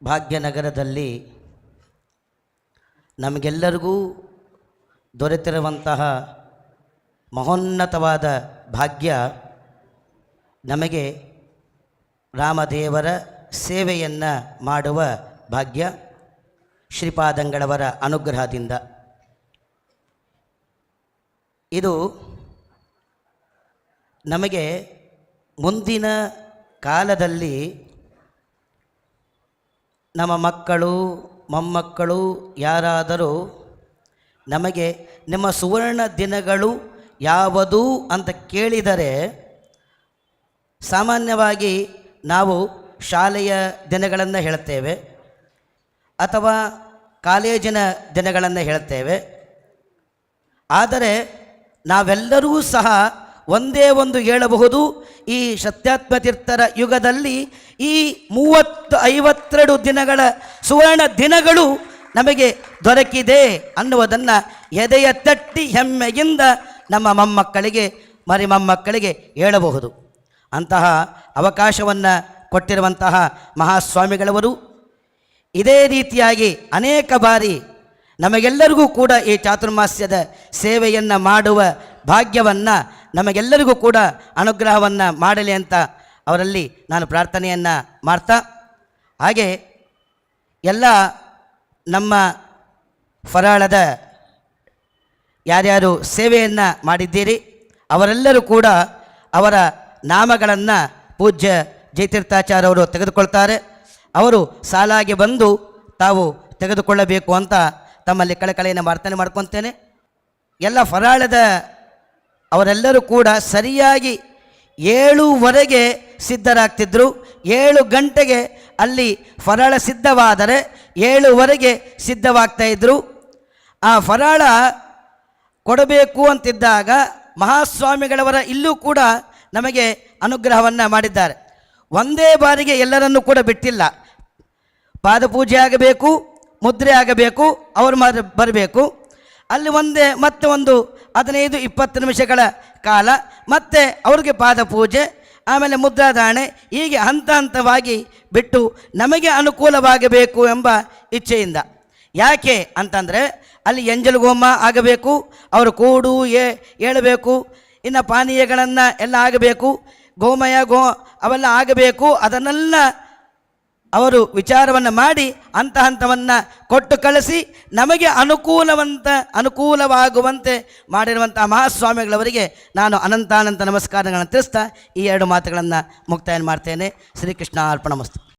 ಭಾಗ್ಯನಗರದಲ್ಲಿ ನಮಗೆಲ್ಲರಿಗೂ ದೊರೆತಿರುವಂತಹ ಮಹೋನ್ನತವಾದ ಭಾಗ್ಯ ನಮಗೆ ರಾಮದೇವರ ಸೇವೆಯನ್ನು ಮಾಡುವ ಭಾಗ್ಯ ಶ್ರೀಪಾದಂಗಳವರ ಅನುಗ್ರಹದಿಂದ. ಇದು ನಮಗೆ ಮುಂದಿನ ಕಾಲದಲ್ಲಿ ನಮ್ಮ ಮಕ್ಕಳು ಮೊಮ್ಮಕ್ಕಳು ಯಾರಾದರೂ ನಮಗೆ ನಿಮ್ಮ ಸುವರ್ಣ ದಿನಗಳು ಯಾವುದು ಅಂತ ಕೇಳಿದರೆ ಸಾಮಾನ್ಯವಾಗಿ ನಾವು ಶಾಲೆಯ ದಿನಗಳನ್ನು ಹೇಳ್ತೇವೆ ಅಥವಾ ಕಾಲೇಜಿನ ದಿನಗಳನ್ನು ಹೇಳ್ತೇವೆ. ಆದರೆ ನಾವೆಲ್ಲರೂ ಸಹ ಒಂದೇ ಒಂದು ಹೇಳಬಹುದು, ಈ ಸತ್ಯಾತ್ಮತೀರ್ಥರ ಯುಗದಲ್ಲಿ ಈ 30-52 ದಿನಗಳ ಸುವರ್ಣ ದಿನಗಳು ನಮಗೆ ದೊರಕಿದೆ ಅನ್ನುವುದನ್ನು ಎದೆಯ ತಟ್ಟಿ ಹೆಮ್ಮೆಯಿಂದ ನಮ್ಮ ಮೊಮ್ಮಕ್ಕಳಿಗೆ ಮೊಮ್ಮಕ್ಕಳಿಗೆ ಹೇಳಬಹುದು. ಅಂತಹ ಅವಕಾಶವನ್ನು ಕೊಟ್ಟಿರುವಂತಹ ಮಹಾಸ್ವಾಮಿಗಳವರು ಇದೇ ರೀತಿಯಾಗಿ ಅನೇಕ ಬಾರಿ ನಮಗೆಲ್ಲರಿಗೂ ಕೂಡ ಈ ಚಾತುರ್ಮಾಸ್ಯದ ಸೇವೆಯನ್ನು ಮಾಡುವ ಭಾಗ್ಯವನ್ನು ನಮಗೆಲ್ಲರಿಗೂ ಕೂಡ ಅನುಗ್ರಹವನ್ನು ಮಾಡಲಿ ಅಂತ ಅವರಲ್ಲಿ ನಾನು ಪ್ರಾರ್ಥನೆಯನ್ನು ಮಾಡ್ತಾ, ಹಾಗೆ ಎಲ್ಲ ನಮ್ಮ ಫರಾಳದ ಯಾರ್ಯಾರು ಸೇವೆಯನ್ನು ಮಾಡಿದ್ದೀರಿ ಅವರೆಲ್ಲರೂ ಕೂಡ ಅವರ ನಾಮಗಳನ್ನು ಪೂಜ್ಯ ಜಯತೀರ್ಥಾಚಾರ್ಯ ಅವರು ತೆಗೆದುಕೊಳ್ತಾರೆ. ಅವರು ಸಾಲಾಗಿ ಬಂದು ತಾವು ತೆಗೆದುಕೊಳ್ಳಬೇಕು ಅಂತ ತಮ್ಮಲ್ಲಿ ಕಳಕಳಿಯನ್ನು ಪ್ರಾರ್ಥನೆ ಮಾಡ್ಕೊತೇನೆ. ಎಲ್ಲ ಫರಾಳದ ಅವರೆಲ್ಲರೂ ಕೂಡ ಸರಿಯಾಗಿ 7:15 ಸಿದ್ಧರಾಗ್ತಿದ್ರು. 7 ಗಂಟೆಗೆ ಅಲ್ಲಿ ಫರಾಳ ಸಿದ್ಧವಾದರೆ 7:15 ಸಿದ್ಧವಾಗ್ತಾಯಿದ್ರು. ಆ ಫರಾಳ ಕೊಡಬೇಕು ಅಂತಿದ್ದಾಗ ಮಹಾಸ್ವಾಮಿಗಳವರ ಇಲ್ಲೂ ಕೂಡ ನಮಗೆ ಅನುಗ್ರಹವನ್ನು ಮಾಡಿದ್ದಾರೆ. ಒಂದೇ ಬಾರಿಗೆ ಎಲ್ಲರನ್ನೂ ಕೂಡ ಬಿಟ್ಟಿಲ್ಲ. ಪಾದಪೂಜೆ ಆಗಬೇಕು, ಮುದ್ರೆ ಆಗಬೇಕು, ಅವರು ಬರಬೇಕು. ಅಲ್ಲಿ ಮತ್ತೆ ಒಂದು 15-20 ನಿಮಿಷಗಳ ಕಾಲ ಮತ್ತೆ ಅವ್ರಿಗೆ ಪಾದಪೂಜೆ, ಆಮೇಲೆ ಮುದ್ರಾಧಾರಣೆ, ಹೀಗೆ ಹಂತ ಹಂತವಾಗಿ ಬಿಟ್ಟು ನಮಗೆ ಅನುಕೂಲವಾಗಬೇಕು ಎಂಬ ಇಚ್ಛೆಯಿಂದ. ಯಾಕೆ ಅಂತಂದರೆ ಅಲ್ಲಿ ಎಂಜಲುಗೋಮ ಆಗಬೇಕು, ಅವರು ಕೂಡು ಹೇಳಬೇಕು, ಇನ್ನು ಪಾನೀಯಗಳನ್ನು ಎಲ್ಲ ಆಗಬೇಕು, ಗೋಮಯ ಅವೆಲ್ಲ ಆಗಬೇಕು. ಅದನ್ನೆಲ್ಲ ಅವರು ವಿಚಾರವನ್ನು ಮಾಡಿ ಹಂತ ಹಂತವನ್ನು ಕೊಟ್ಟು ಕಳಿಸಿ ನಮಗೆ ಅನುಕೂಲವಾಗುವಂತೆ ಮಾಡಿರುವಂಥ ಮಹಾಸ್ವಾಮಿಗಳವರಿಗೆ ನಾನು ಅನಂತಾನಂತ ನಮಸ್ಕಾರಗಳನ್ನು ತಿಳಿಸ್ತಾ ಈ 2 ಮಾತುಗಳನ್ನು ಮುಕ್ತಾಯ ಮಾಡ್ತೇನೆ. ಶ್ರೀಕೃಷ್ಣ ಅರ್ಪಣಮಸ್ತು.